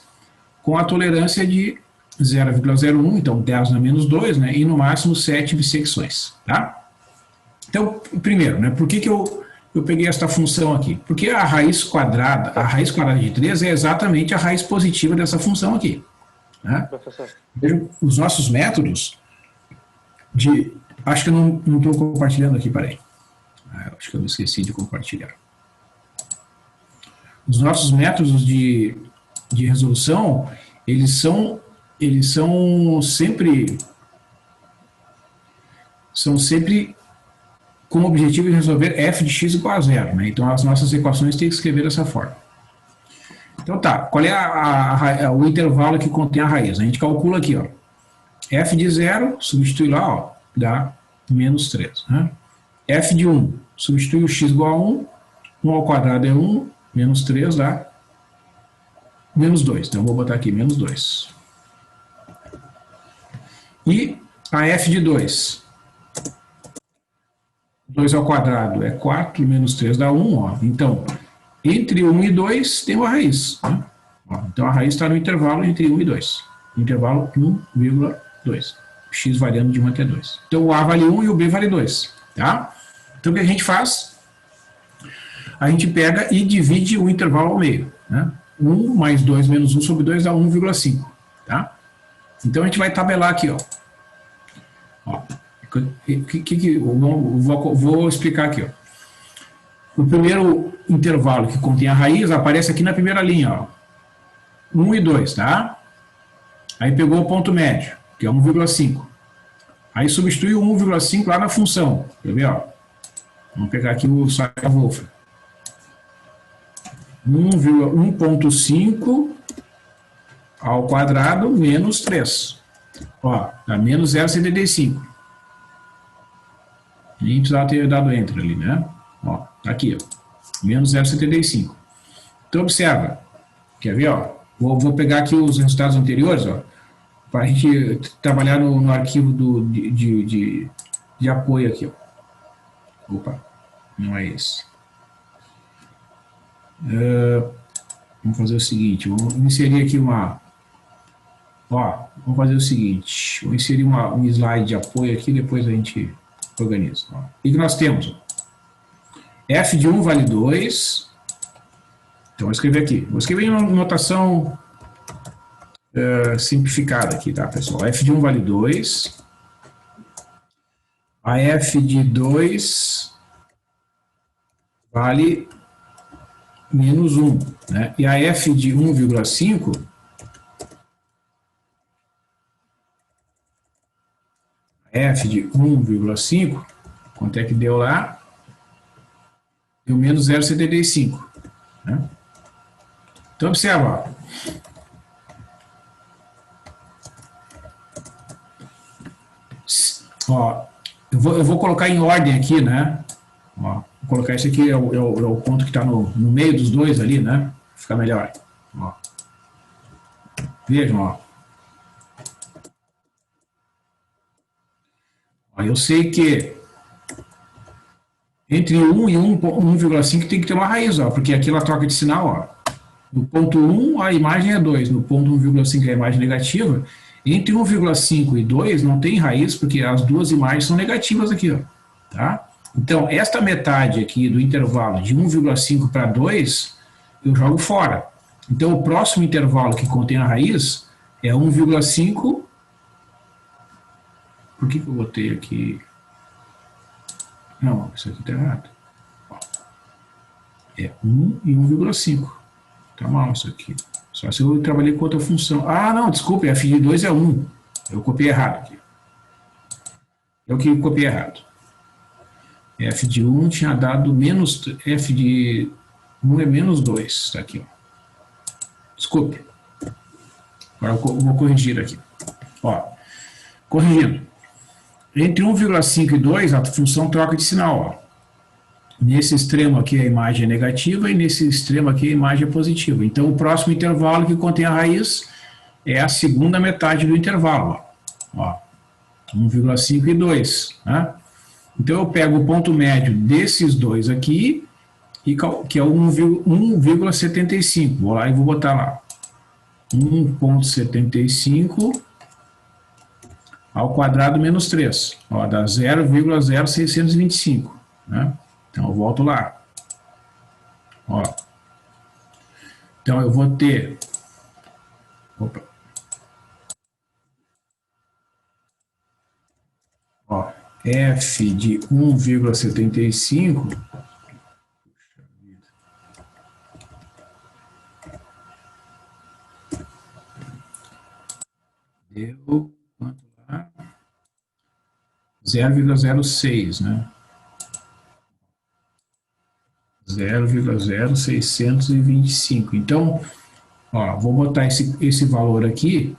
com a tolerância de 0,01, então 10 na menos 2, né, e no máximo 7 bissecções. Tá? Então, primeiro, né, por que eu eu peguei esta função aqui? Porque a raiz quadrada de 3 é exatamente a raiz positiva dessa função aqui. Né? Professor. Vejam, os nossos métodos de... Acho que eu não estou compartilhando aqui, peraí. Acho que eu me esqueci de compartilhar. Os nossos métodos de resolução, eles são sempre com o objetivo de resolver f de x igual a zero, né? Então, as nossas equações têm que escrever dessa forma. Então, tá. Qual é o intervalo que contém a raiz? A gente calcula aqui, ó. F de 0, substitui lá, ó, dá menos 3. Né? F de 1, substitui o x igual a 1. 1 ao quadrado é 1, menos 3 dá menos 2. Então, eu vou botar aqui menos 2. E a f de 2. 2 ao quadrado é 4, menos 3 dá 1. Ó. Então, entre 1 e 2 tem uma raiz. Né? Ó, então, a raiz está no intervalo entre 1 e 2. Intervalo 1,2. X variando de 1 até 2. Então, o A vale 1 e o B vale 2. Tá? Então, o que a gente faz? A gente pega e divide o intervalo ao meio. Né? 1 mais 2 menos 1 sobre 2 dá 1,5. Tá? Então, a gente vai tabelar aqui. Ó. Vou explicar aqui. Ó. O primeiro intervalo que contém a raiz aparece aqui na primeira linha. Ó. 1 e 2, tá? Aí pegou o ponto médio, que é 1,5. Aí substitui o 1,5 lá na função. Quer ver? Ó? Vamos pegar aqui o Saia-Wolfram. 1,5 ao quadrado menos 3. Ó, dá menos 0,75. Nem precisava ter dado enter ali, né? Ó, tá aqui, ó. Menos 0,75. Então, observa. Quer ver, ó? Vou pegar aqui os resultados anteriores, ó. Para a gente trabalhar no arquivo de apoio aqui, ó. Opa, não é esse. Vamos fazer o seguinte. Vamos inserir aqui uma... Ó, vamos fazer o seguinte. Vou inserir um slide de apoio aqui, depois a gente... organiza. Ó. O que nós temos? F de 1 vale 2. Então, vou escrever aqui. Vou escrever em notação simplificada aqui, tá, pessoal? F de 1 vale 2. A F de 2 vale menos 1. Né? E a F de 1,5... F de 1,5, quanto é que deu lá? Deu menos 0,75. Né? Então, observa. Ó, eu vou colocar em ordem aqui, né? Ó, vou colocar esse aqui, é o ponto que está no meio dos dois ali, né? Fica melhor. Ó. Vejam, ó. Eu sei que entre 1 e 1,5 tem que ter uma raiz, ó, porque aqui ela troca de sinal. Ó. No ponto 1 a imagem é 2, no ponto 1,5 é a imagem negativa. Entre 1,5 e 2 não tem raiz, porque as duas imagens são negativas aqui. Ó, tá? Então, esta metade aqui do intervalo de 1,5 para 2, eu jogo fora. Então, o próximo intervalo que contém a raiz é 1,5. Por que eu botei aqui? Não, isso aqui está errado. É 1 e 1,5. Está mal isso aqui. Só se eu trabalhei com outra função. Ah, não, desculpe, f de 2 é 1. Eu copiei errado aqui. Eu que copiei errado. F de 1 tinha dado menos... F de 1 é menos 2. Está aqui. Ó. Desculpe. Agora eu vou corrigir aqui. Ó, corrigindo. Entre 1,5 e 2, a função troca de sinal. Ó. Nesse extremo aqui a imagem é negativa e nesse extremo aqui a imagem é positiva. Então, o próximo intervalo que contém a raiz é a segunda metade do intervalo. Ó. 1,5 e 2. Né? Então, eu pego o ponto médio desses dois aqui, que é o 1,75. Vou lá e vou botar lá. 1,75... ao quadrado menos 3, ó, dá 0,0625, né? Então eu volto lá, Ó. Então, eu vou ter... Opa. Ó, f de 1,75... Deu quanto lá? 0,06, né? 0,0625. Então, ó, vou botar esse valor aqui,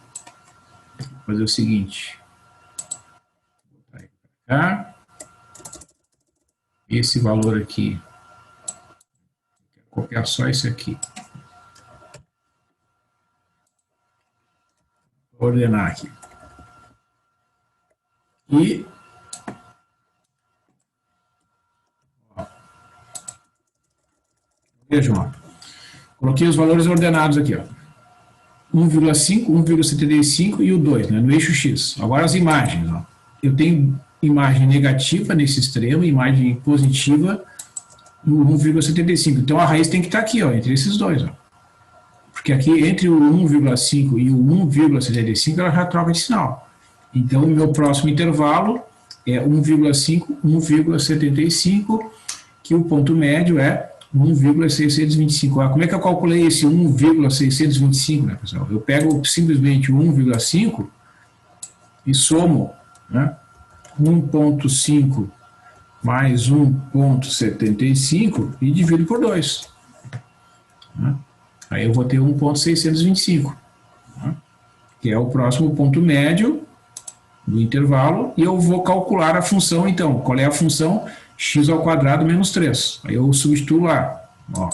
vou fazer o seguinte. Vou botar aí pra cá. Esse valor aqui, vou copiar só esse aqui. Vou ordenar aqui. E ó, vejam, ó, coloquei os valores ordenados aqui, ó. 1,5, 1,75 e o 2, né, no eixo X. Agora as imagens, ó. Eu tenho imagem negativa nesse extremo, imagem positiva no 1,75. Então a raiz tem que estar aqui, ó, entre esses dois, ó. Porque aqui entre o 1,5 e o 1,75 ela já troca de sinal. Então o meu próximo intervalo é 1,5, 1,75, que o ponto médio é 1,625. Como é que eu calculei esse 1,625, né, pessoal? Eu pego simplesmente o 1,5 e somo, né, 1,5 mais 1,75 e divido por 2. Né? Aí eu vou ter 1,625, né, que é o próximo ponto médio do intervalo, e eu vou calcular a função, então. Qual é a função? X ao quadrado menos 3. Aí eu substituo lá. Ó.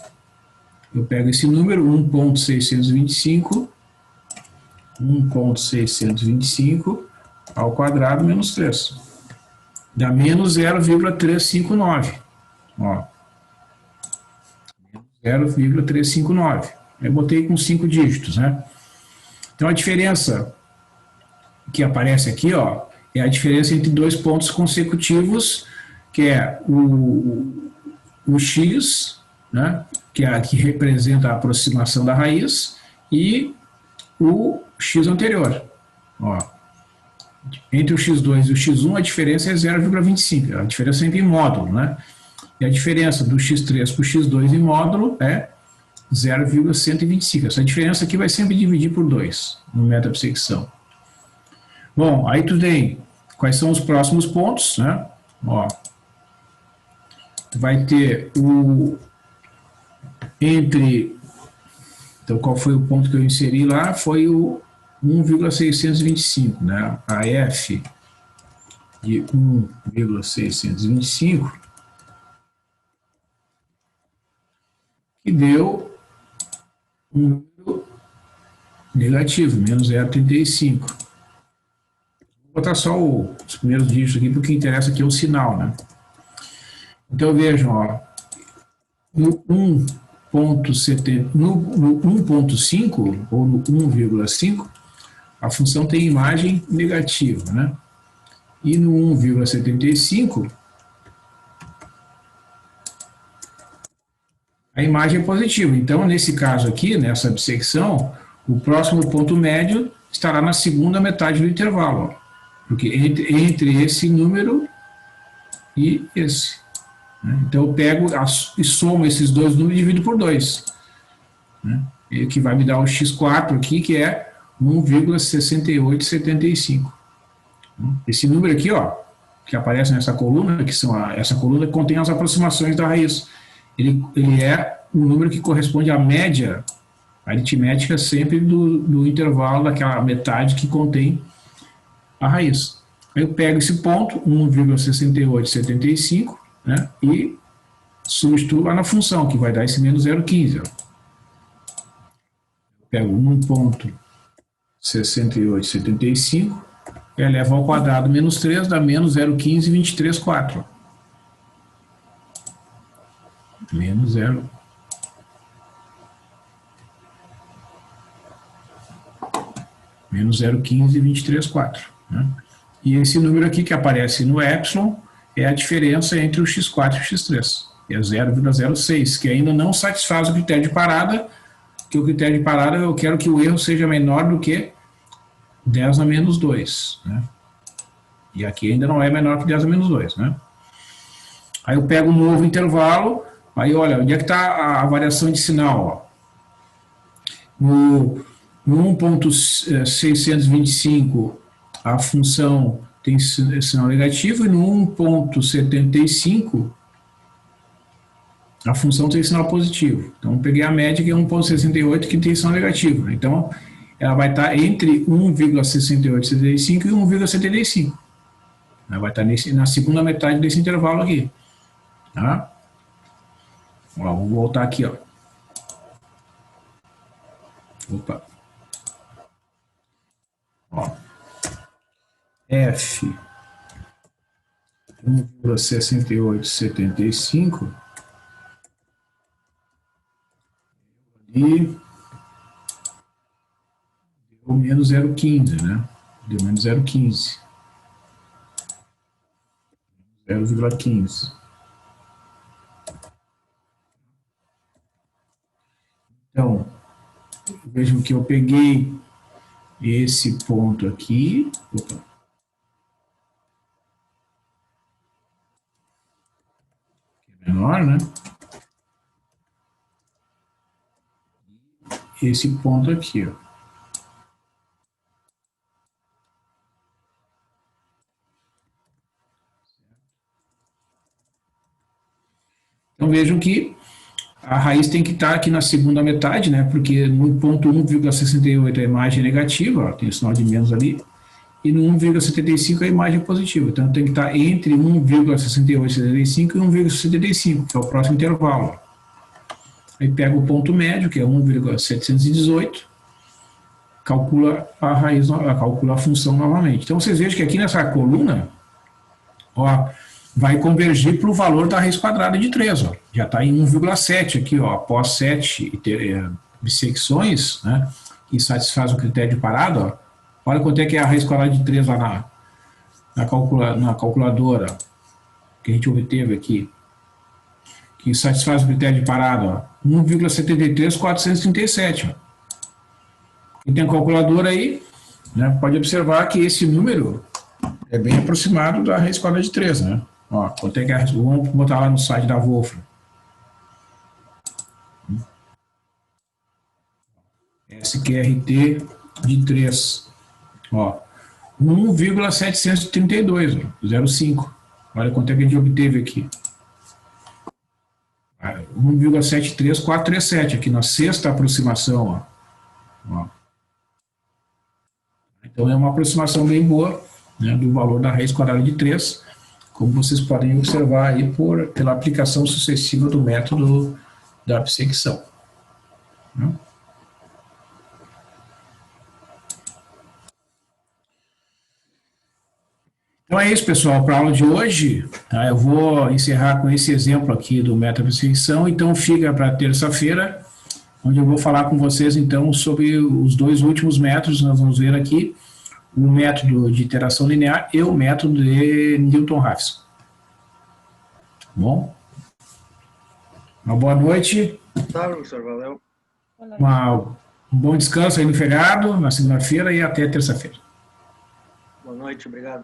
Eu pego esse número, 1,625, 1,625 ao quadrado menos 3. Dá menos 0,359. Ó. 0,359. Eu botei com 5 dígitos, né? Então a diferença que aparece aqui, ó, é a diferença entre dois pontos consecutivos, que é o x, né, que representa a aproximação da raiz, e o x anterior. Ó. Entre o x2 e o x1, a diferença é 0,25, a diferença sempre em módulo, né? E a diferença do x3 para o x2 em módulo é 0,125. Essa diferença aqui vai sempre dividir por 2 no meta-bissecção. Bom, aí tu tem quais são os próximos pontos, né? Ó, tu vai ter o entre, então qual foi o ponto que eu inseri lá? Foi o 1,625, né? A f de 1,625 que deu um número negativo, menos 0,35. Vou botar só os primeiros dígitos aqui, porque o que interessa aqui é o sinal, né? Então vejam, ó, no 1,5 ou no 1,5, a função tem imagem negativa, né? E no 1,75, a imagem é positiva. Então, nesse caso aqui, nessa bissecção, o próximo ponto médio estará na segunda metade do intervalo, ó. Porque entre esse número e esse. Né? Então eu pego e somo esses dois números e divido por 2. Né? E que vai me dar o x4 aqui, que é 1,6875. Esse número aqui, ó, que aparece nessa coluna, essa coluna contém as aproximações da raiz. Ele é um número que corresponde à média aritmética sempre do intervalo daquela metade que contém a raiz. Aí eu pego esse ponto, 1,6875, né, e substituo lá na função, que vai dar esse menos 0,15. Eu pego 1,6875, elevo ao quadrado menos 3, dá menos 0,1523,4. Menos 0. Menos 0,1523,4. Né? E esse número aqui que aparece no epsilon é a diferença entre o x4 e o x3. que é 0,06, que ainda não satisfaz o critério de parada, que o critério de parada eu quero que o erro seja menor do que 10 a menos 2, né? E aqui ainda não é menor que 10 a menos 2, né? Aí eu pego um novo intervalo, aí olha, onde é que está a variação de sinal, ó? No 1.625 a função tem sinal negativo e no 1.75 a função tem sinal positivo. Então eu peguei a média que é 1.68 que tem sinal negativo, né? Então ela vai estar entre 1,6875 e 1,75. Ela vai estar na segunda metade desse intervalo aqui. Tá? Ó, vou voltar aqui, ó. Opa. Ó. F 1,6875 e deu menos 0,15, né? Deu menos 0,15. 0,15. Então, vejam que eu peguei esse ponto aqui. Opa. Menor, né? Esse ponto aqui, ó. Então vejam que a raiz tem que estar aqui na segunda metade, né? Porque no ponto 1,68 a imagem é negativa, ó, tem o sinal de menos ali, e no 1,75 a imagem é positiva. Então tem que estar entre 1,6875 e 1,75, que é o próximo intervalo. Aí pega o ponto médio, que é 1,718, calcula a raiz, calcula a função novamente. Então vocês vejam que aqui nessa coluna, ó, vai convergir para o valor da raiz quadrada de 3, ó. Já está em 1,7 aqui, ó, após 7 bissecções, né, que satisfaz o critério de parada, ó. Olha quanto é que é a raiz quadrada de 3 lá na calculadora que a gente obteve aqui, que satisfaz o critério de parada, ó, 1,73437. Ó. Quem tem a calculadora aí, né, pode observar que esse número é bem aproximado da raiz quadrada de 3, né? Ó, quanto é que é, vamos botar lá no site da Wolfram. SQRT de 3. Ó, 1,732, 0,5. Olha quanto é que a gente obteve aqui. 1,73437 aqui na sexta aproximação. Ó. Então é uma aproximação bem boa, né, do valor da raiz quadrada de 3, como vocês podem observar aí pela aplicação sucessiva do método da bissecção. Né? Então é isso, pessoal, para a aula de hoje, tá? Eu vou encerrar com esse exemplo aqui do método de bissecção, então fica para terça-feira, onde eu vou falar com vocês, então, sobre os dois últimos métodos. Nós vamos ver aqui o método de iteração linear e o método de Newton-Raphson. Bom? Uma boa noite. Tá, professor, valeu. Um bom descanso aí no feriado, na segunda-feira e até terça-feira. Boa noite, obrigado.